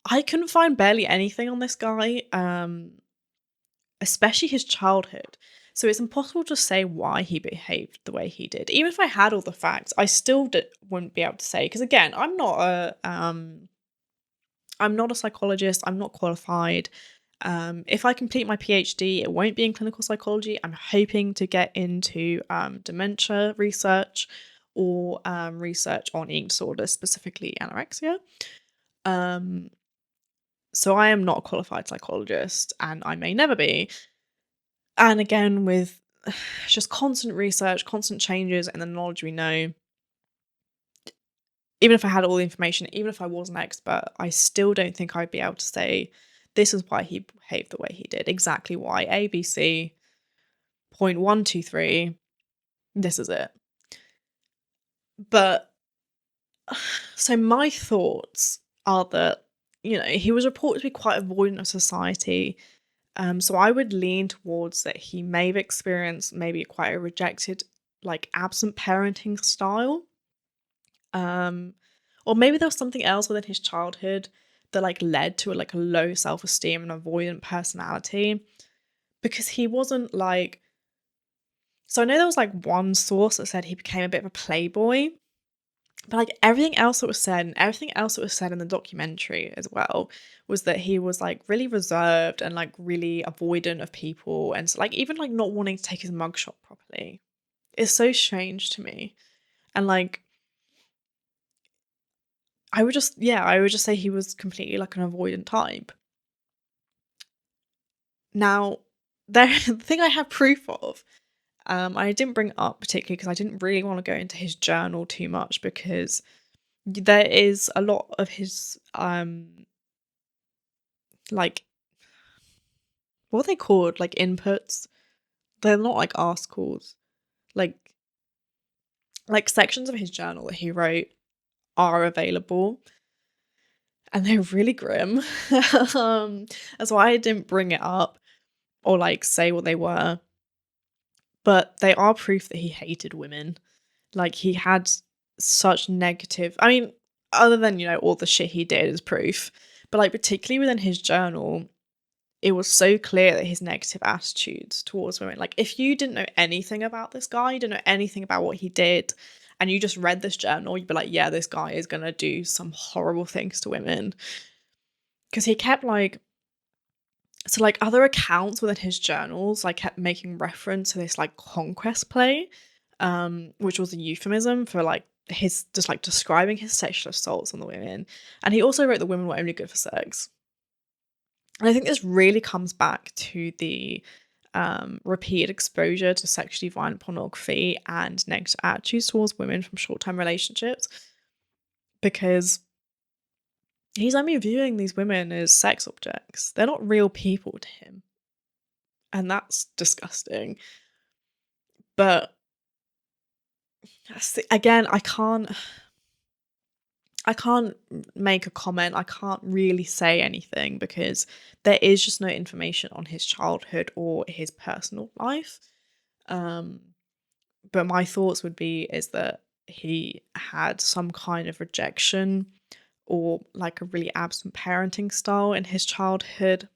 [SPEAKER 1] I couldn't find barely anything on this guy, especially his childhood. So it's impossible to say why he behaved the way he did. Even if I had all the facts, I still wouldn't be able to say, because again, I'm not a psychologist. I'm not qualified. If I complete my PhD, it won't be in clinical psychology. I'm hoping to get into dementia research or research on eating disorders, specifically anorexia. So I am not a qualified psychologist, and I may never be. And again, with just constant research, constant changes, and the knowledge we know, even if I had all the information, even if I was an expert, I still don't think I'd be able to say, this is why he behaved the way he did. Exactly why. A, B, C, point 1, 2, 3, this is it. But, so my thoughts are that, he was reported to be quite avoidant of society. So I would lean towards that he may have experienced maybe quite a rejected, like, absent parenting style. Or maybe there was something else within his childhood that like led to a low self-esteem and avoidant personality, because he wasn't like, so I know there was like one source that said he became a bit of a playboy, but like everything else that was said and everything else that was said in the documentary as well was that he was like really reserved and like really avoidant of people, and so like even like not wanting to take his mugshot properly. It's so strange to me. And like I would just say he was completely like an avoidant type. Now, the thing I have proof of, I didn't bring it up particularly because I didn't really want to go into his journal too much, because there is a lot of his, like, what are they called? Like inputs? They're not like articles. Like sections of his journal that he wrote are available, and they're really grim. That's why I didn't bring it up or like say what they were. But they are proof that he hated women. Like, he had such negative, I mean, other than, all the shit he did is proof, but like particularly within his journal, it was so clear that his negative attitudes towards women, like if you didn't know anything about this guy, you didn't know anything about what he did, and you just read this journal, you'd be like, yeah, this guy is gonna do some horrible things to women. Because he kept like, so like other accounts within his journals like kept making reference to this like conquest play, which was a euphemism for like his just like describing his sexual assaults on the women. And he also wrote The Women Were Only Good for Sex. And I think this really comes back to the repeated exposure to sexually violent pornography and negative attitudes towards women from short-term relationships, because he's only viewing these women as sex objects. They're not real people to him. And that's disgusting. But again, I can't make a comment. I can't really say anything because there is just no information on his childhood or his personal life. But my thoughts would be is that he had some kind of rejection or like a really absent parenting style in his childhood.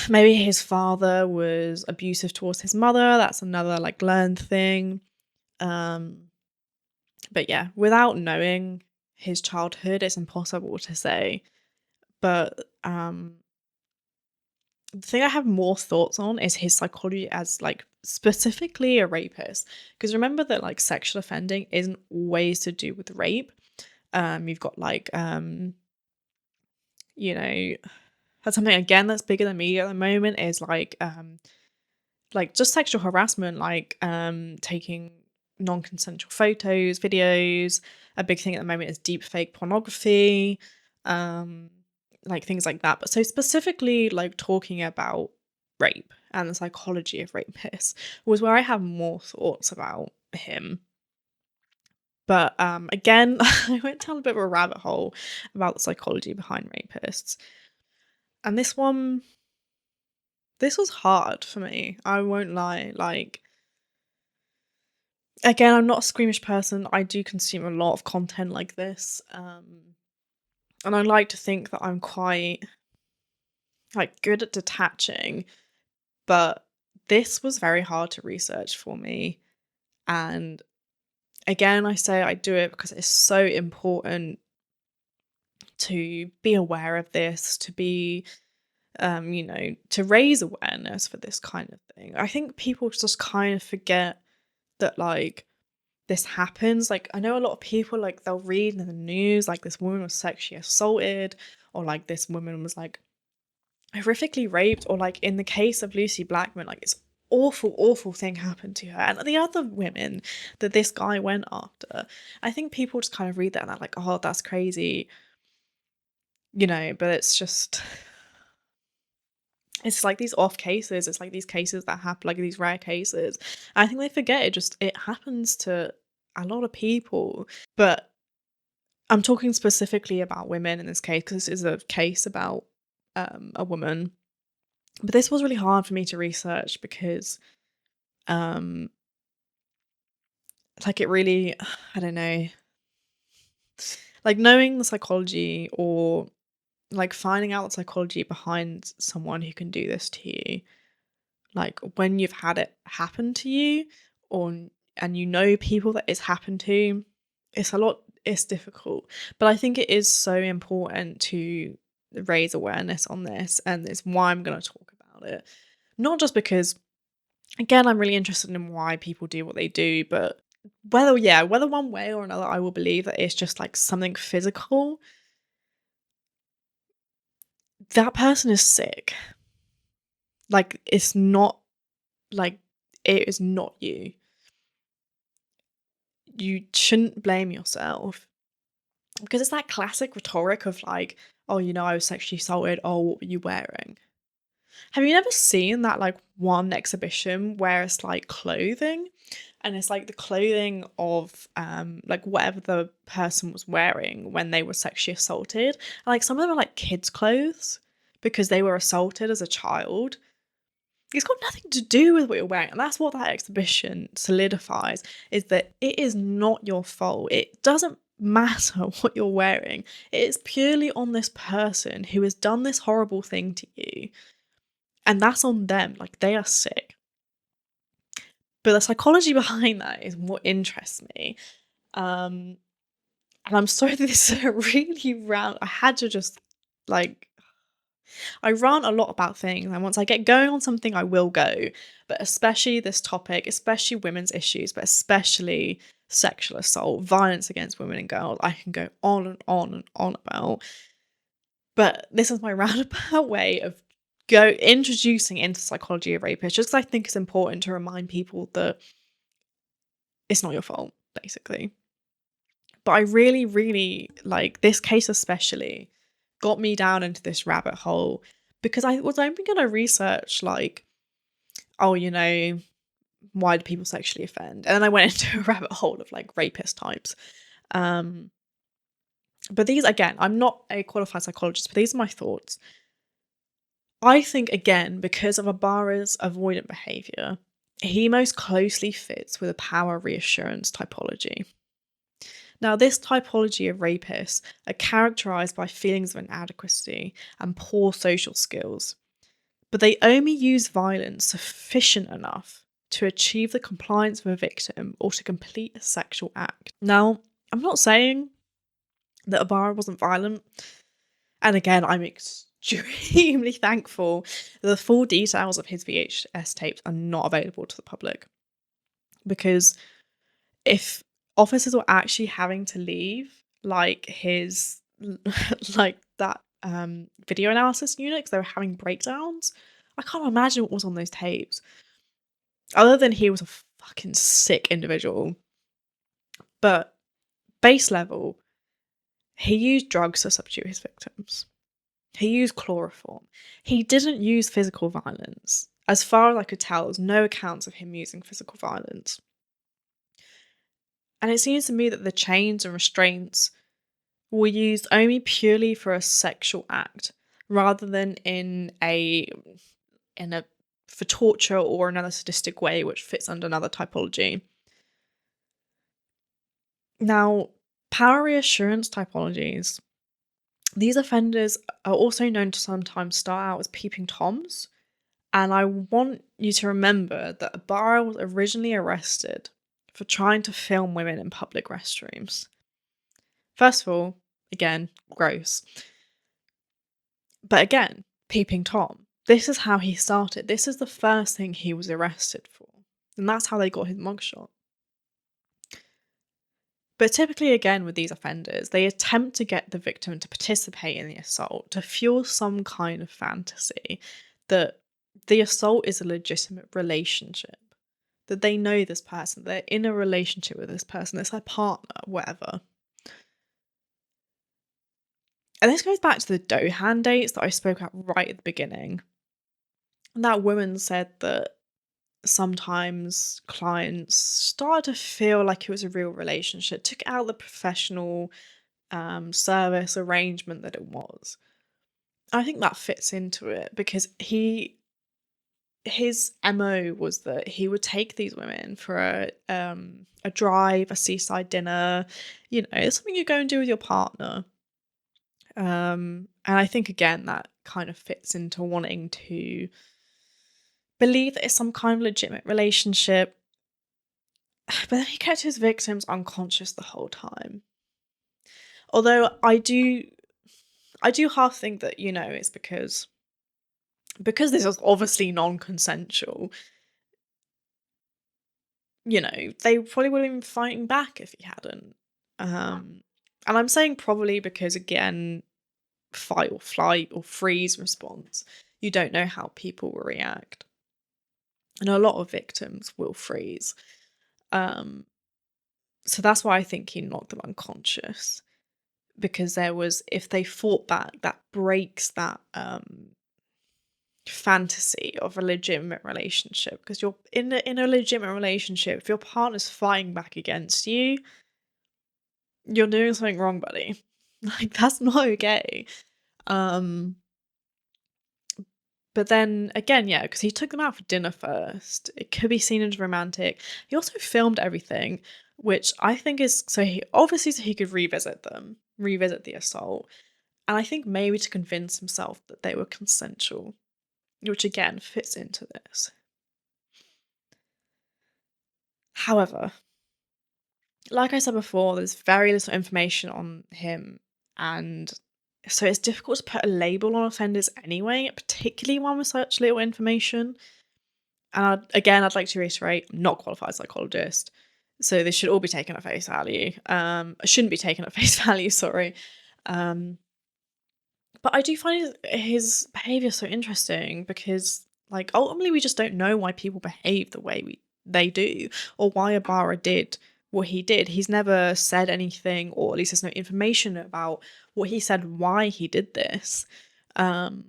[SPEAKER 1] Maybe his father was abusive towards his mother. That's another like learned thing. But yeah, without knowing his childhood, it's impossible to say. But the thing I have more thoughts on is his psychology as like specifically a rapist. Because remember that like sexual offending isn't always to do with rape. You've got like that's something again that's bigger than me at the moment is like just sexual harassment, like taking non-consensual photos, videos. A big thing at the moment is deep fake pornography, like things like that. But so specifically like talking about rape and the psychology of rapists was where I have more thoughts about him. But again, I went down a bit of a rabbit hole about the psychology behind rapists. And this was hard for me. I won't lie. Like, again, I'm not a squeamish person. I do consume a lot of content like this. And I like to think that I'm quite like good at detaching, but this was very hard to research for me. And again, I say I do it because it's so important to be aware of this, to be to raise awareness for this kind of thing. I think people just kind of forget that like this happens. Like I know a lot of people like they'll read in the news like this woman was sexually assaulted or like this woman was like horrifically raped, or like in the case of Lucie Blackman, like it's awful thing happened to her and the other women that this guy went after. I think people just kind of read that and they're like, oh, that's crazy, but it's like these off cases. It's like these cases that happen, like these rare cases. I think they forget it happens to a lot of people. But I'm talking specifically about women in this case because this is a case about a woman. But this was really hard for me to research because like it really, I don't know, like knowing the psychology or like finding out the psychology behind someone who can do this to you, like when you've had it happen to you or and people that it's happened to, it's difficult. But I think it is so important to raise awareness on this, and it's why I'm going to talk about it. Not just because again I'm really interested in why people do what they do, but whether one way or another I will believe that it's just like something physical. That person is sick. Like it's not like it is not you. You shouldn't blame yourself because it's that classic rhetoric of like, oh, I was sexually assaulted. Oh, what were you wearing? Have you never seen that like one exhibition where it's like clothing and it's like the clothing of like whatever the person was wearing when they were sexually assaulted? And like some of them are like kids' clothes because they were assaulted as a child. It's got nothing to do with what you're wearing. And that's what that exhibition solidifies, is that it is not your fault. It doesn't matter what you're wearing. It is purely on this person who has done this horrible thing to you. And that's on them. Like, they are sick. But the psychology behind that is what interests me. And I'm sorry that this is a really round. I had to just like I rant a lot about things, and once I get going on something, I will go. But especially this topic, especially women's issues, but especially sexual assault, violence against women and girls, I can go on and on and on about. But this is my roundabout way of introducing into psychology of rapists, just because I think it's important to remind people that it's not your fault, basically. But I really, really like this case, especially got me down into this rabbit hole because I was only going to research, like, oh, why do people sexually offend? And then I went into a rabbit hole of like rapist types. Um, but these, again, I'm not a qualified psychologist, but these are my thoughts. I think, again, because of Ibarra's avoidant behavior, he most closely fits with a power reassurance typology. Now, this typology of rapists are characterized by feelings of inadequacy and poor social skills, but they only use violence sufficient enough to achieve the compliance of a victim or to complete a sexual act. Now, I'm not saying that Ibarra wasn't violent, and again, I'm extremely thankful that the full details of his VHS tapes are not available to the public, because if officers were actually having to leave, like his like that video analysis unit, because they were having breakdowns, I can't imagine what was on those tapes. Other than he was a fucking sick individual. But base level, he used drugs to subdue his victims. He used chloroform. He didn't use physical violence. As far as I could tell, there's no accounts of him using physical violence. And it seems to me that the chains and restraints were used only purely for a sexual act, rather than for torture or another sadistic way, which fits under another typology. Now, power reassurance typologies. These offenders are also known to sometimes start out as peeping toms, and I want you to remember that Ibarra was originally arrested for trying to film women in public restrooms. First of all, again, gross. But again, peeping Tom. This is how he started. This is the first thing he was arrested for. And that's how they got his mugshot. But typically, again, with these offenders, they attempt to get the victim to participate in the assault to fuel some kind of fantasy that the assault is a legitimate relationship, that they know this person, they're in a relationship with this person, it's their partner, whatever. And this goes back to the Dohan dates that I spoke about right at the beginning. And that woman said that sometimes clients started to feel like it was a real relationship, took out the professional service arrangement that it was. I think that fits into it because his MO was that he would take these women for a drive, a seaside dinner, it's something you go and do with your partner. And I think again that kind of fits into wanting to believe that it's some kind of legitimate relationship. But then he kept his victims unconscious the whole time. Although I do half think that, it's because this was obviously non-consensual, they probably would have been fighting back if he hadn't. And I'm saying probably because, again, fight or flight or freeze response, you don't know how people will react. And a lot of victims will freeze. So that's why I think he knocked them unconscious. Because if they fought back, that breaks that fantasy of a legitimate relationship. Because you're in a legitimate relationship, if your partner's fighting back against you, you're doing something wrong, buddy. Like, that's not okay. But then again, yeah, because he took them out for dinner first. It could be seen as romantic. He also filmed everything, which I think is so he could revisit the assault. And I think maybe to convince himself that they were consensual, which again fits into this. However, like I said before, there's very little information on him, and So it's difficult to put a label on offenders anyway, particularly when with such little information. And I'd like to reiterate, I'm not a qualified psychologist, so this should all be taken at face value. Shouldn't be taken at face value, sorry. Um, but I do find his behavior so interesting because, like, ultimately we just don't know why people behave the way they do, or why Ibarra did what he did. He's never said anything, or at least there's no information about what he said, why he did this. Um,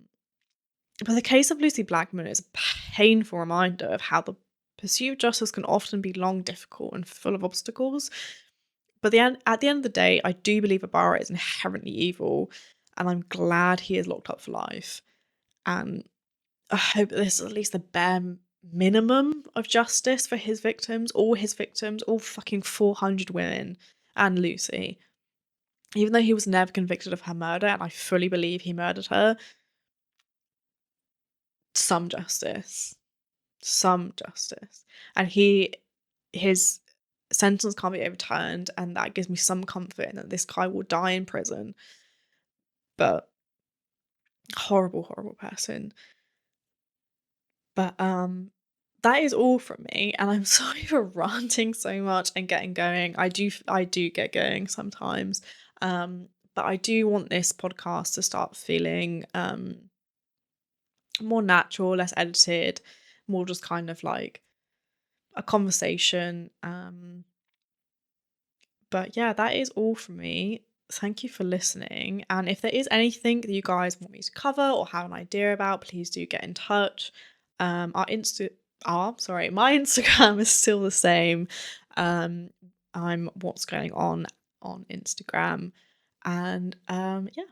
[SPEAKER 1] but the case of Lucie Blackman is a painful reminder of how the pursuit of justice can often be long, difficult, and full of obstacles. But at the end of the day, I do believe Ibarra is inherently evil, and I'm glad he is locked up for life. And I hope that this is at least the bare minimum of justice for his victims, all fucking 400 women, and Lucie. Even though he was never convicted of her murder, and I fully believe he murdered her, some justice. Some justice. And his sentence can't be overturned, and that gives me some comfort in that this guy will die in prison. But horrible, horrible person. But that is all from me, and I'm sorry for ranting so much and getting going. I do get going sometimes. But I do want this podcast to start feeling more natural, less edited, more just kind of like a conversation. But yeah, that is all from me. Thank you for listening. And if there is anything that you guys want me to cover or have an idea about, please do get in touch. My Instagram is still the same. I'm what's going on Instagram. And yeah,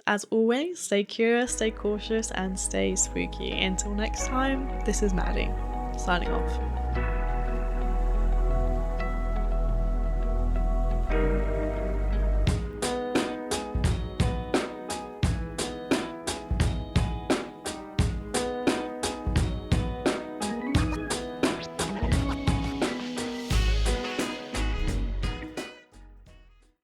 [SPEAKER 1] as always, stay curious, stay cautious, and stay spooky. Until next time, this is Maddie, signing off.